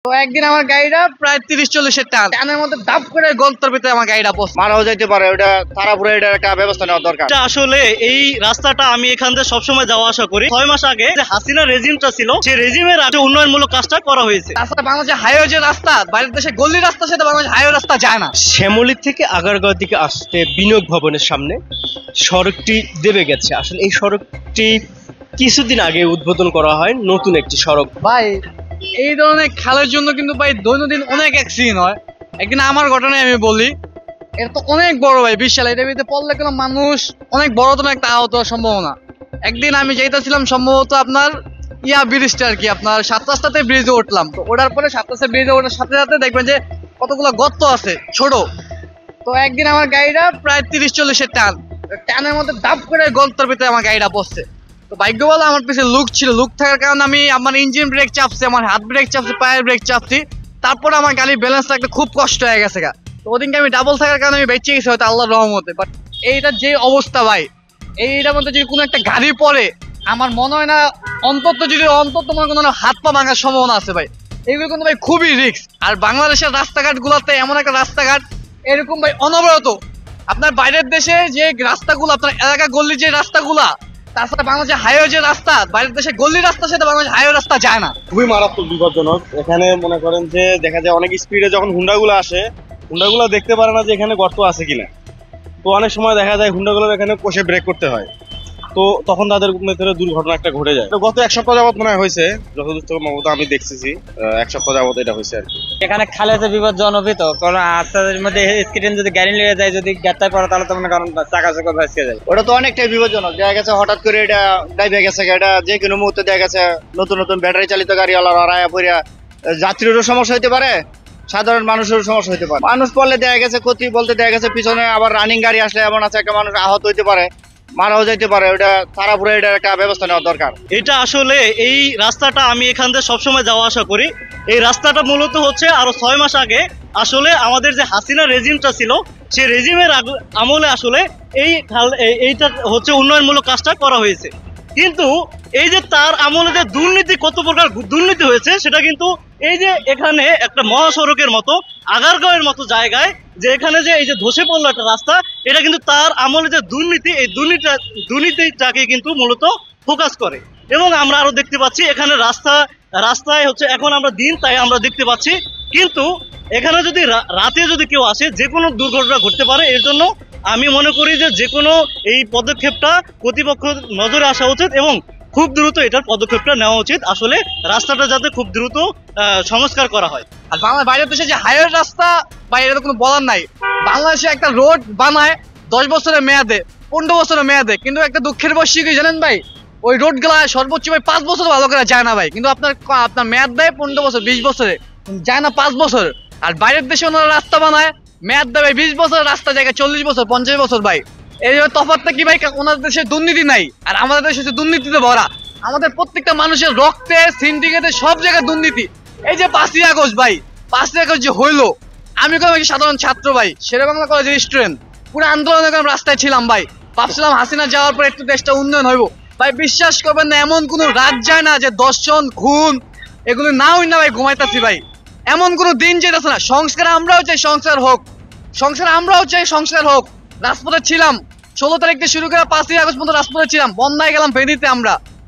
তো একদিন আমার গাড়িটা প্রায় 30-40 টানের মধ্যে দাপ করে গর্তের ভিতরে আমার গাড়িটা পড়ছে। মারাও যাইতে পারে, ওটা তাড়াহুড়ো এটার একটা ব্যবস্থা নেওয়া দরকার। আসলে এই রাস্তাটা আমি এখান থেকে সবসময় যাওয়া আসা করি। 6 মাস আগে যে হাসিনা রেজিমটা ছিল, সেই রেজিমের উন্নয়নমূলক কাজটা করা হয়েছে। তাছাড়া বাংলাদেশের হাইওয়ে যে রাস্তা, বাইরের দেশে গলি রাস্তা, সেটা বাংলাদেশ হাইওয়ে রাস্তা যায় না। শ্যামলী থেকে আগারগাঁওর দিকে আসতে বিনিয়োগ ভবনের সামনে সড়কটি দেবে গেছে। আসলে এই সড়কটি কিছুদিন আগে উদ্বোধন করা হয়, নতুন একটি সড়ক। ভাই এই ধরনের খেলার জন্য কিন্তু ভাই দৈনন্দিন অনেক অ্যাক্সিডেন্ট হয়। একদিন আমার ঘটনায় আমি বলি, এটা তো অনেক বড় ভাই, বিশাল। এটার ভিতরে পড়লে কোনো মানুষ অনেক বড় ধরনের একটা আহত হওয়ার সম্ভাবনা। একদিন আমি যাইতেছিলাম সম্ভবত আপনার ব্রিজটা আর কি, আপনার 7 রাস্তাতে ব্রিজে উঠলাম। তো ওঠার পরে 7 রাস্তা ব্রিজে ওঠার সাথে সাথে দেখবেন যে কতগুলো গর্ত আছে ছোট। তো একদিন আমার গাড়িটা প্রায় 30-40 টানের মধ্যে দাপ করে গর্তের ভিতরে আমার গাড়িটা পড়ছে। তো ভাগ্য বলো আমার পিছনে লুক ছিল, লুক থাকার কারণে আমি আমার ইঞ্জিন ব্রেক চাপছি, আমার হাত ব্রেক চাপছি, পায়ের ব্রেক চাপছি, তারপরে আমার গাড়ির ব্যালেন্স রাখতে খুব কষ্ট হয়ে গেছে। তো ওদিনকে আমি ডাবল থাকার কারণে আমি বেঁচে গেছি হয়তো আল্লাহর রহমতে। বাট এইটার যে অবস্থা ভাই, এইটার মধ্যে যদি কোনো একটা গাড়ি পড়ে, আমার মনে হয় না অন্তত মনে কোনো হাত পা ভাঙার সম্ভাবনা আছে ভাই। এইগুলো কিন্তু ভাই খুবই রিস্ক। আর বাংলাদেশের রাস্তাঘাট গুলাতে এমন একটা রাস্তাঘাট এরকম ভাই অনবরত, আপনার বাইরের দেশে যে রাস্তাগুলো, আপনার এলাকা গল্লি যে রাস্তাগুলা, তাছাড়া বাংলাদেশের হাইওয়ে যে রাস্তা, বাইরের দেশে গল্লি রাস্তা, সেটা বাংলাদেশ হাইওয়ে রাস্তা যায় না। খুবই মারাত্মক বিপজ্জনক। এখানে মনে করেন যে দেখা যায় অনেক স্পিডে যখন হুন্ডাগুলো আসে, হুন্ডাগুলো দেখতে পারে না যে এখানে গর্ত আছে কিনা। তো অনেক সময় দেখা যায় হুন্ডাগুলোর এখানে কষে ব্রেক করতে হয়, তো তখন তাদের ভিতরে দুর্ঘটনা একটা ঘটে যায়। গত 1 সপ্তাহ যাবত মনে হয় হয়েছে, যতদূর মমতা আমি দেখতেছি 1 সপ্তাহ যাবত এটা হয়েছে আর কি। এখানে খালেতে বিপজ্জনক তো, কারণ রাস্তার মধ্যে স্কিডেন যদি গাড়ি নিয়ে যায়, যদি গাড়িটায় পড়ে, তাহলে তো মনে করেন চাকা চাকা ভেসে যায়। ওটা তো অনেকটাই বিপজ্জনক। দেখা গেছে হঠাৎ করে এটা ডাইভে গেছে, এটা যে কোনো মুহূর্তে দেখা গেছে নতুন নতুন ব্যাটারি চালিত গাড়িওয়ালারা রায়া পড়িয়া যাত্রীরও সমস্যা হতে পারে, সাধারণ মানুষেরও সমস্যা হতে পারে। মানুষ পড়লে দেখা গেছে ক্ষতি বলতে দেখা গেছে পিছনে আবার রানিং গাড়ি আসলে এমন আছে একটা মানুষ আহত হইতে পারে, মারাও যাইতে পারে। ওটা তাড়াহুড়ো এটার একটা ব্যবস্থা নেওয়া দরকার। এটা আসলে এই রাস্তাটা আমি এখান থেকে সবসময় যাওয়া আসা করি। এই রাস্তাটা মূলত হচ্ছে আরো 6 মাস আগে আসলে আমাদের যে হাসিনা রেজিমটা ছিল, সেই রেজিমের আমলে আসলে এইটা হচ্ছে উন্নয়নমূলক কাজটা করা হয়েছে। কিন্তু এই যে তার আমলে যে দুর্নীতি, কত প্রকার দুর্নীতি হয়েছে, সেটা কিন্তু এই যে এখানে একটা মহাসড়কের মতো আগারগাঁওয়ের মতো জায়গায় যে এখানে যে এই যে ধসে পড়লো একটা রাস্তা, এটা কিন্তু তার আমলে যে দুর্নীতি, এই দুর্নীতিটাকে কিন্তু মূলত ফোকাস করে। এবং আমরা আরো দেখতে পাচ্ছি এখানে রাস্তায় হচ্ছে এখন আমরা দিন, তাই আমরা দেখতে পাচ্ছি। কিন্তু এখানে যদি রাতে যদি কেউ আসে, যে কোনো দুর্ঘটনা ঘটতে পারে। এর জন্য আমি মনে করি যে কোনো এই পদক্ষেপটা কর্তৃপক্ষ নজরে আসা উচিত এবং খুব দ্রুত এটার পদক্ষেপটা নেওয়া উচিত, আসলে রাস্তাটা যাতে খুব দ্রুত সংস্কার করা হয়। আর বাইরের দেশে যে হাইওয়ে রাস্তা বা এটা কোনো বলার নাই। বাংলাদেশে একটা রোড বানায় 10 বছরের মেয়াদে, 15 বছরের মেয়াদে, কিন্তু একটা দুঃখের বিষয় কি জানেন ভাই, ওই রোড গুলা সর্বোচ্চ ভাই 5 বছর ভালো করে যায় না ভাই। কিন্তু আপনার মেয়াদ দেয় 15 বছর, 20 বছরে, যায় না 5 বছর। আর বাইরের দেশে ওনারা রাস্তা বানায়, মেয়াদ দেয় 20 বছর, রাস্তা জায়গায় 40 বছর, 50 বছর ভাই। এই তফাৎটা কি ভাই, ওনাদের দেশে দুর্নীতি নাই আর আমাদের দেশে দুর্নীতিতে ভরা। আমাদের প্রত্যেকটা মানুষের রক্তে, সিন্ডিকেটে, সব জায়গায় দুর্নীতি। এই যে 5ই আগস্ট ভাই, 5ই আগস্ট যে হইলো, আমি কোনো সাধারণ ছাত্র ভাই, শেরেবাংলা কলেজের স্টুডেন্ট, পুরো আন্দোলনের রাস্তায় ছিলাম ভাই। ভাবছিলাম হাসিনা যাওয়ার পর একটু দেশটা উন্নয়ন হইব। ভাই বিশ্বাস করবেন না, এমন কোন রাত যায় না যে দর্শন, খুন এগুলো না হই না ভাই, ঘুমাইতেছি ভাই। এমন কোনো দিন যেতেছে না। সংস্কার আমরাও চাই, সংস্কার হোক, আমরাও চাই সংস্কার হোক। রাজপথে ছিলাম 16 তারিখ থেকে শুরু করে 5ই আগস্ট পর্যন্ত রাজপথে ছিলাম। বন্যায় গেলাম ফেনীতে,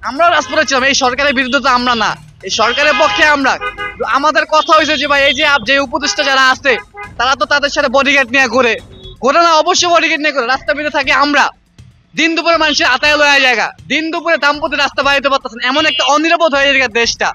আমরাও রাজপথে ছিলাম। এই সরকারের বিরুদ্ধে তো আমরা না, এই সরকারের পক্ষে আমরা। আমাদের কথা হয়েছে যে ভাই, এই যে উপদেষ্টা যারা আছে, তারা তো তাদের সাথে বডিগার্ড নিয়ে ঘুরে না, অবশ্যই বডিগার্ড নিয়ে ঘুরে। রাস্তা বেঁধে থাকি আমরা, দিন দুপুরে মানুষের আতায় লয়া জায়গা, দিন দুপুরে দাম্পত্য রাস্তা বাড়িতে পারতেছেন, এমন একটা অনিরাপদ হয়ে যায় দেশটা।